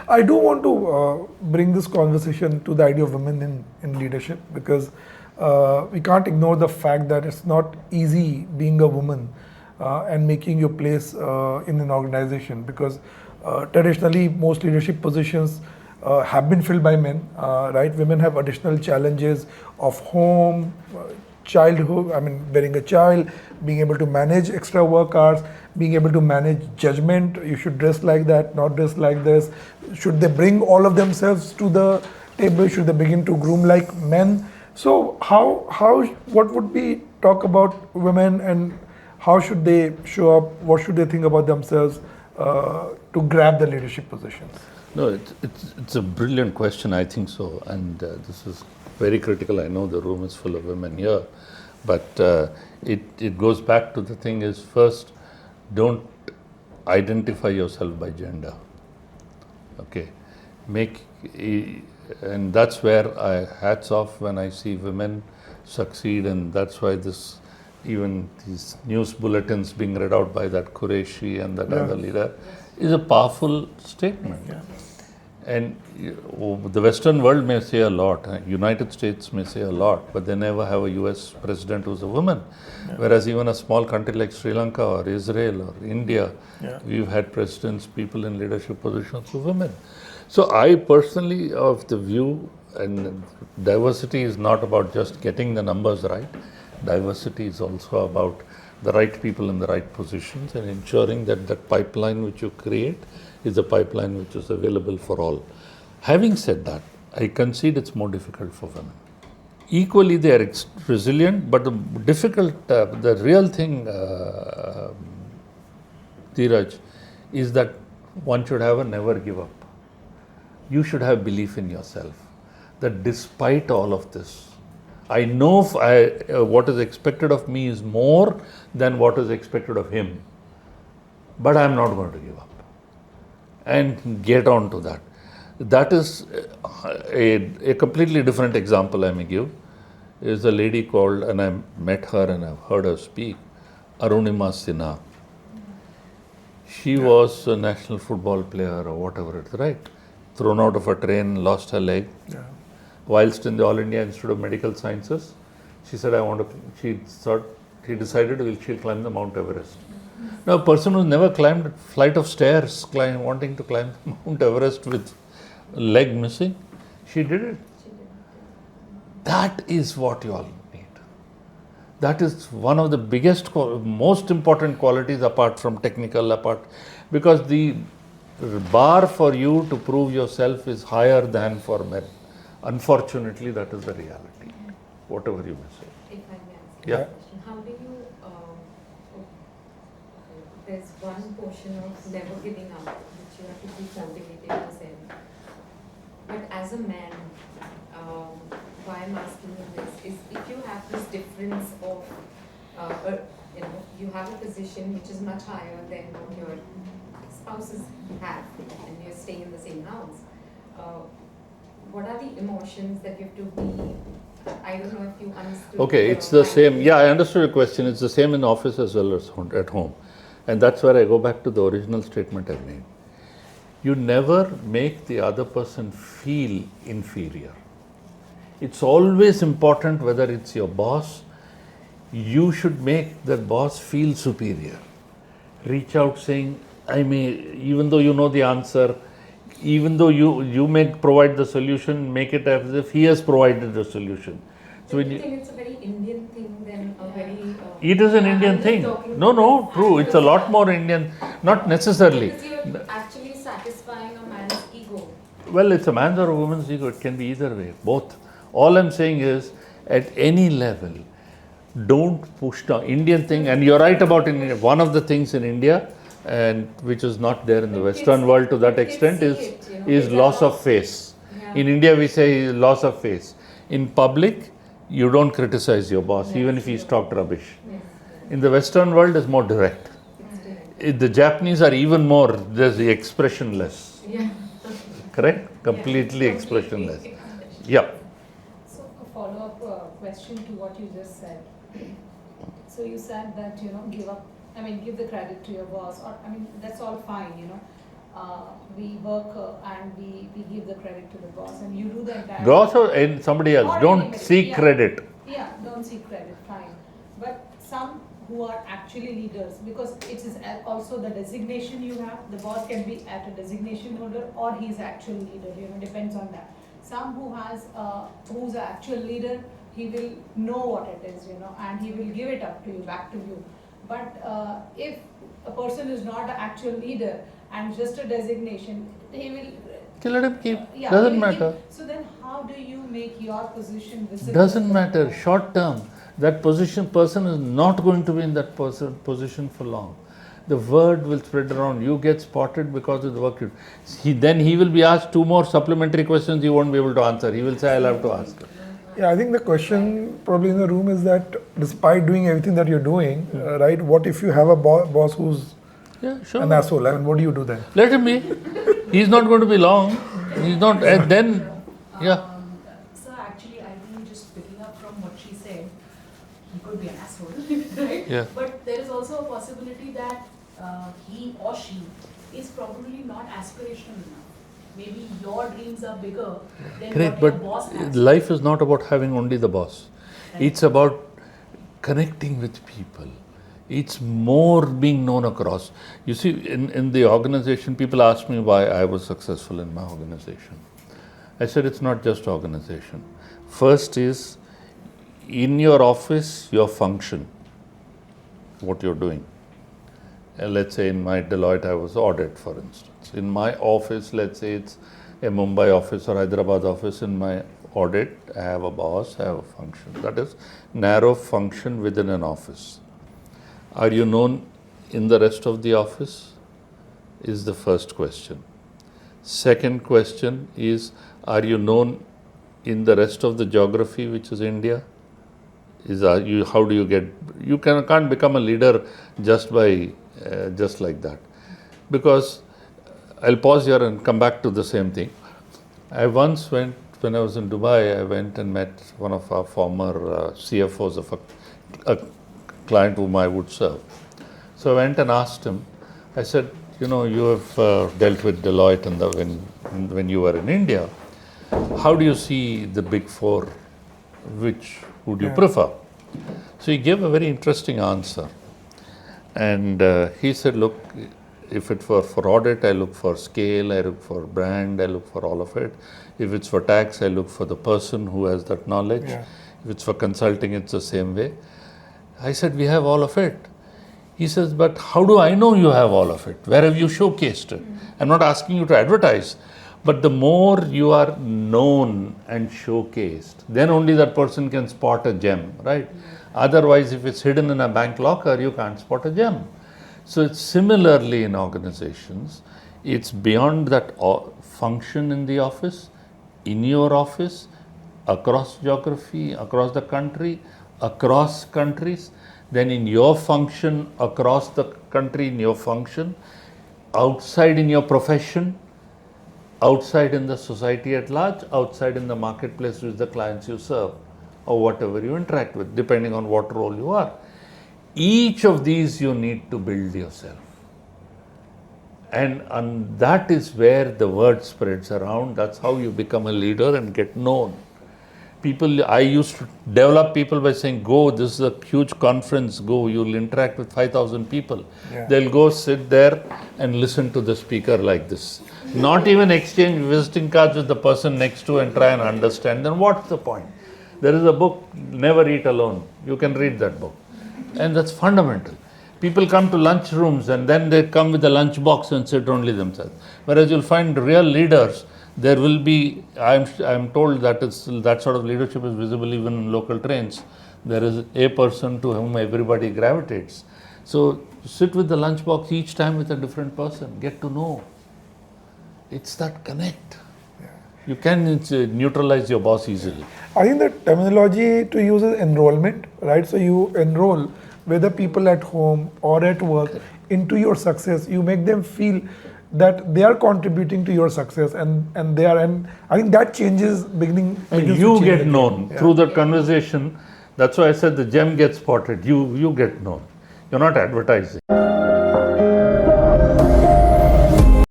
I do want to bring this conversation to the idea of women in leadership because we can't ignore the fact that it's not easy being a woman and making your place in an organization because traditionally most leadership positions have been filled by men, right? Women have additional challenges of home, childhood, I mean, bearing a child, being able to manage extra work hours, being able to manage judgment. You should dress like that, not dress like this. Should they bring all of themselves to the table? Should they begin to groom like men? So, what would we talk about women and how should they show up? What should they think about themselves to grab the leadership positions? No, it's a brilliant question, I think so. And this is very critical. I know the room is full of women here. But it goes back to the thing is first, don't identify yourself by gender. Okay. And that's where hats off when I see women succeed. And that's why even these news bulletins being read out by that Qureshi and that other leader is a powerful statement. Yeah. And the Western world may say a lot, United States may say a lot, but they never have a US president who's a woman. Yeah. Whereas even a small country like Sri Lanka or Israel or India, we've had presidents, people in leadership positions who are women. So I personally of the view, and diversity is not about just getting the numbers right. Diversity is also about the right people in the right positions and ensuring that that pipeline which you create is a pipeline which is available for all. Having said that, I concede it's more difficult for women. Equally, they are resilient, but the real thing, Dheeraj, is that one should have a never give up. You should have belief in yourself that despite all of this, I know what is expected of me is more than what is expected of him, but I'm not going to give up. And get on to that. That is a completely different example I may give. Is a lady called, and I met her and I've heard her speak, Arunima Sinha. She was a national football player or whatever it's right. Thrown out of a train, lost her leg. Yeah. Whilst in the All India Institute of Medical Sciences, she said, she decided she'll climb the Mount Everest. Now, a person who's never climbed a flight of stairs, wanting to climb Mount Everest with a leg missing, she did it. That is what you all need. That is one of the biggest, most important qualities apart from technical, because the bar for you to prove yourself is higher than for men. Unfortunately, that is the reality, whatever you may say. If I may ask Yeah. a question, how do you, there's one portion of never giving up, which you have to keep motivating yourself. But as a man, why I'm asking you this is if you have this difference of, you have a position which is much higher than what your spouses have, and you're staying in the same house. What are the emotions that you have to be? I don't know if you understood. Okay, it's the same. Yeah, I understood your question. It's the same in office as well as at home. And that's where I go back to the original statement I made. You never make the other person feel inferior. It's always important whether it's your boss, you should make the boss feel superior. Reach out saying, even though you know the answer, even though you may provide the solution, make it as if he has provided the solution. So do you think it's a very Indian thing than a very... it is an Indian thing. No, true. It's a lot more Indian, not necessarily. Because you're actually satisfying a man's ego. Well, it's a man's or a woman's ego. It can be either way, both. All I'm saying is, at any level, don't push down. Indian thing, and you're right about India. One of the things in India, and which is not there in the Western world to that extent, is loss of face. Yeah. In India, we say loss of face. In public, you don't criticize your boss, even if he's talked rubbish. Yes. In the Western world, it's more direct. The Japanese are even more, there's the expressionless. Yeah. Correct? Completely expressionless. Yeah. So a follow-up question to what you just said. So you said that, give the credit to your boss, or, that's all fine, we work and we give the credit to the boss, and you do the entire. Boss or in somebody else. Or Don't anybody, seek yeah. credit. Yeah, don't seek credit, fine. But some who are actually leaders, because it is also the designation you have, the boss can be at a designation holder or he's actual leader, depends on that. Some who has, who's an actual leader, he will know what it is, and he will give it up to you, back to you. But if a person is not an actual leader and just a designation, he will. Let him keep. Yeah, Doesn't he will matter. so then how do you make your position visible? Doesn't matter. Short term. That person is not going to be in that position for long. The word will spread around. You get spotted because of the work you do. Then he will be asked 2 more supplementary questions he won't be able to answer. He will say, I'll have to ask. Yeah, I think the question probably in the room is that despite doing everything that you're doing, right, what if you have a boss who's Yeah, sure. an asshole? I mean, what do you do then? Let him be. He's not going to be long. He's not. And then, yeah. So actually, I think just picking up from what she said, he could be an asshole, right? Yeah. But there is also a possibility that he or she is probably not aspirational enough. Maybe your dreams are bigger than Great, what your but boss has. life is not about having only the boss. Right. It's about connecting with people. It's more being known across. You see, in the organization, people ask me why I was successful in my organization. I said it's not just organization. First is, in your office, your function, what you're doing. Let's say in my Deloitte, I was audit, for instance. In my office, let's say it's a Mumbai office or Hyderabad office. In my audit, I have a boss, I have a function. That is narrow function within an office. Are you known in the rest of the office? Is the first question. Second question is, are you known in the rest of the geography, which is India? How do you get, you can't become a leader just by, just like that. Because, I'll pause here and come back to the same thing. I once went, when I was in Dubai, I went and met one of our former CFOs of a client whom I would serve. So I went and asked him, I said, you have dealt with Deloitte when you were in India. How do you see the big four? Which would you prefer? So he gave a very interesting answer. And he said, look, if it were for audit, I look for scale, I look for brand, I look for all of it. If it's for tax, I look for the person who has that knowledge. Yeah. If it's for consulting, it's the same way. I said, we have all of it. He says, but how do I know you have all of it? Where have you showcased it? I'm not asking you to advertise, but the more you are known and showcased, then only that person can spot a gem, right? Otherwise, if it's hidden in a bank locker, you can't spot a gem. So it's similarly in organizations, it's beyond that function in the office, in your office, across geography, across the country, across countries, then in your function, across the country, in your function, outside in your profession, outside in the society at large, outside in the marketplace with the clients you serve, or whatever you interact with, depending on what role you are. Each of these you need to build yourself. And that is where the word spreads around. That's how you become a leader and get known. I used to develop people by saying, go, this is a huge conference, go, you'll interact with 5,000 people. Yeah. They'll go sit there and listen to the speaker like this. Not even exchange visiting cards with the person next to and try and understand. Then what's the point? There is a book, Never Eat Alone. You can read that book. And that's fundamental. People come to lunch rooms and then they come with a lunch box and sit only themselves. Whereas you'll find real leaders, there will be, I'm told that that sort of leadership is visible even in local trains. There is a person to whom everybody gravitates. So sit with the lunchbox each time with a different person, get to know. It's that connect. You can neutralize your boss easily. I think the terminology to use is enrollment, right? So you enroll whether people at home or at work into your success. You make them feel that they are contributing to your success, and I think that changes begins And to you change get the game. known Yeah. through that conversation. That's why I said the gem gets spotted. You get known. You're not advertising.